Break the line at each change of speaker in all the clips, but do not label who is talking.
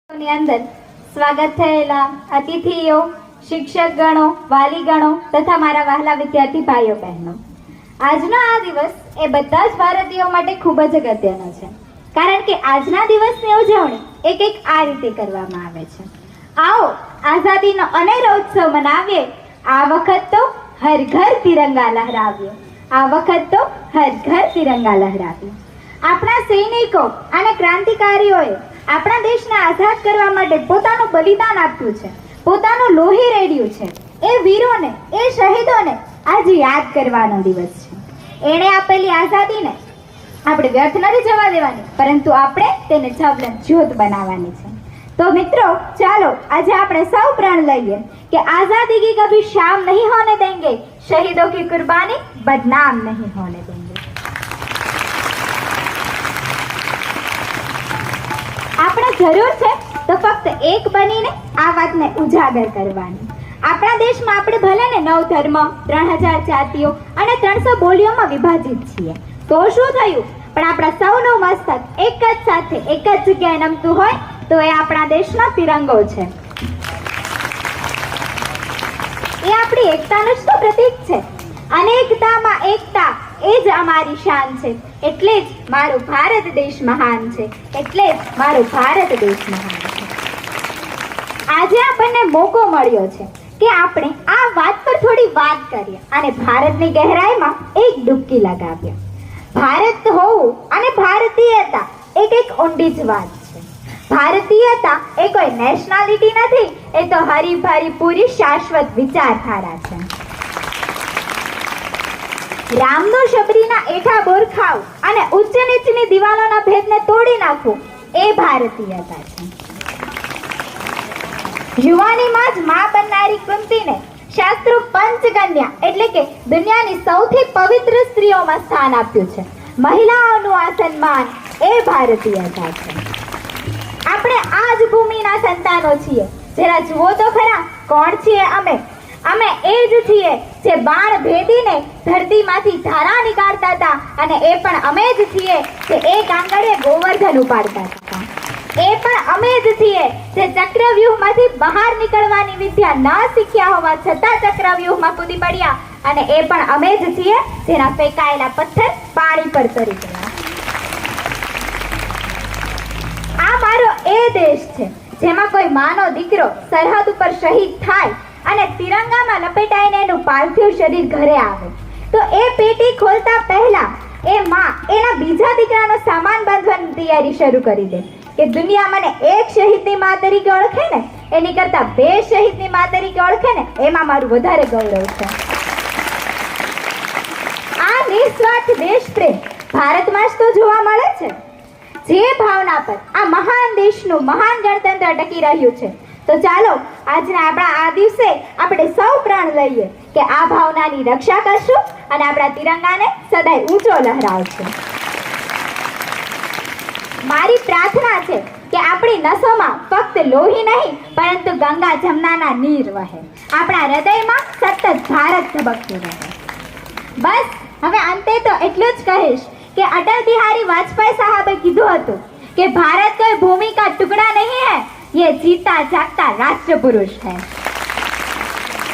ની અંદર સ્વાગત થયેલા અતિથિઓ, શિક્ષકગણો, વાલીગણો તથા મારા વહાલા વિદ્યાર્થી ભાઈઓ બહેનો, આજનો આ દિવસ એ બધા જ ભારતીયો માટે ખૂબ જ અગત્યનો છે, કારણ કે આજના દિવસની ઉજવણી કંઈક આ રીતે કરવામાં આવે છે. આવો આઝાદીનો અનેરો ઉત્સવ મનાવીએ. આ વખત તો હર ઘર તિરંગા લહેરાવીએ. આ વખત તો હર ઘર તિરંગા લહેરાવીએ. આપણા સૈનિકો અને ક્રાંતિકારીઓએ આપણા દેશને આઝાદ કરવા માટે પોતાનું બલિદાન આપ્યું છે, પોતાનું લોહી રેડ્યું છે. એ વીરોને, એ શહીદોને આજે યાદ કરવાનો દિવસ છે. એણે આપેલી આઝાદીને આપણે વ્યર્થ નથી જવા દેવાની, પરંતુ આપણે તેને જ્વલંત જ્યોત બનાવવાની છે. તો મિત્રો, ચાલો આજે આપણે સૌ પ્રણ લઈએ કે આઝાદી કી કભી શામ નહીં હોને દેંગે, શહીદો કી કુર્બાની બદનામ નહીં હોને દેંગે. આપણે જરૂર છે તો ફક્ત એક બનીને આ વાતને ઉજાગર કરવાની. આપણા દેશમાં આપણે ભલે ને 9 ધર્મ, 3000 જાતિઓ અને 300 બોલીઓમાં વિભાજિત છીએ, તો શું થયું? પણ આપણા સૌનું મસ્તક એક જ સાથે એક જ જગ્યાએ નમતું હોય તો એ આપણા દેશનો તિરંગો છે. એ આપણી એકતાનું જ તો પ્રતીક છે. અનેકતામાં એકતા, એ જ અમારી શાન છે. એટલે જ મારો ભારત દેશ મહાન છે. એટલે જ મારો ભારત દેશ મહાન છે. આજે આપણને મોકો મળ્યો છે કે આપણે આ વાત પર થોડી વાત કરીએ અને ભારતની ગહેરાઈમાં એક ડૂબકી લગાવીએ. ભારત હોવું અને ભારતીયતા એક ઊંડી જ વાત છે. ભારતીયતા એ કોઈ નેશનાલિટી નથી, એ તો હરીભરી પૂરી શાશ્વત વિચારધારા છે. રામનો શબરીના એઠા બોરખાવ અને ઉચ્ચ નીચની દિવાલોના ભેદને તોડી નાખવું એ ભારતીયતા છે. યુવાનીમાં જ માં બનનારી કુંતીને શાસ્ત્રો પંચકન્યા એટલે કે દુનિયાની સૌથી પવિત્ર સ્ત્રીઓમાં સ્થાન આપ્યું છે. મહિલાઓનું આ સન્માન એ ભારતીયતા છે. આપણે આ જ ભૂમિના સંતાનો છીએ. જરા જુઓ તો ખરા, કોણ છીએ અમે? અમે એ જ છીએ જે બાણ ભેદીને ધરતીમાંથી ધારા નીકાળતા હતા, અને એ પણ અમે જ છીએ જે એક આંગળે ગોવર્ધન ઉપાડતા હતા. એ પણ અમે જ છીએ જે ચક્રવ્યૂહમાંથી બહાર નીકળવાની વિદ્યા ન શીખ્યા હોવા છતાં ચક્રવ્યૂહમાં કૂદી પડ્યા, અને એ પણ અમે જ છીએ જેના ફેંકાયેલા પથ્થર પાણી પર તરી ગયા. આ મારો એ દેશ છે જેમાં કોઈ માનો દીકરો સરહદ ઉપર શહીદ થાય અને તિરંગામાં લપેટાઈને એનું પાર્થિવ શરીર ઘરે આવે તો એ પેટી ખોલતા પહેલા એ માં એના બીજા દીકરાનો સામાન બાંધવાની તૈયારી શરૂ કરી દે કે દુનિયા મને એક શહીદની માં તરીકે ઓળખે ને એની કરતા 2 શહીદની માં તરીકે ઓળખે ને એમાં મારું વધારે ગૌરવ છે. આ નિસ્વાર્થ દેશ પ્રેમ ભારતમાં જ તો જોવા મળે છે. જે ભાવના પર આ મહાન દેશનું મહાન ગણતંત્ર ટકી રહ્યું છે. તો ચાલો આજના આપણા આ દિવસે આપણે સૌ પ્રણ લઈએ કે આ ભાવનાની રક્ષા કરશું અને આપણા તિરંગાને સદાય ઊંચો લહેરાવશું. મારી પ્રાર્થના છે કે આપણી નસોમાં ફક્ત લોહી નહીં પરંતુ ગંગા જમનાના નીર વહે. આપણા હૃદયમાં સતત ભારત ધબકતું રહે. બસ હવે અંતે તો એટલું જ કહીશ કે અટલ બિહારી વાજપેયી સાહેબે કીધું હતું કે ભારત કોઈ ભૂમિ કા ટુકડા નહીં है, ये जीता जागता राष्ट्र पुरुष है.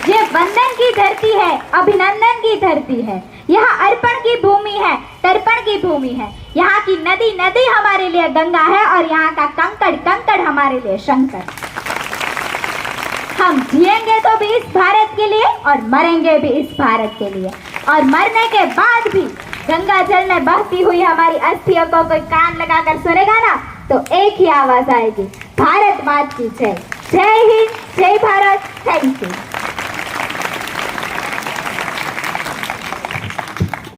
ये वंदन की धरती है, अभिनंदन की धरती है. यहाँ अर्पण की भूमि है, तर्पण की भूमि है. यहाँ की नदी नदी हमारे लिए गंगा है और यहाँ का कंकड़ कंकड़ हमारे लिए शंकर. हम जिएंगे तो भी इस भारत के लिए और मरेंगे भी इस भारत के लिए. और मरने के बाद भी गंगा जल में बहती हुई हमारी अस्थियों को कोई कान लगाकर सुनेगा ना तो एक ही आवाज आएगी, भारत माता की जय. जय हिंद, जय भारत. Thank you.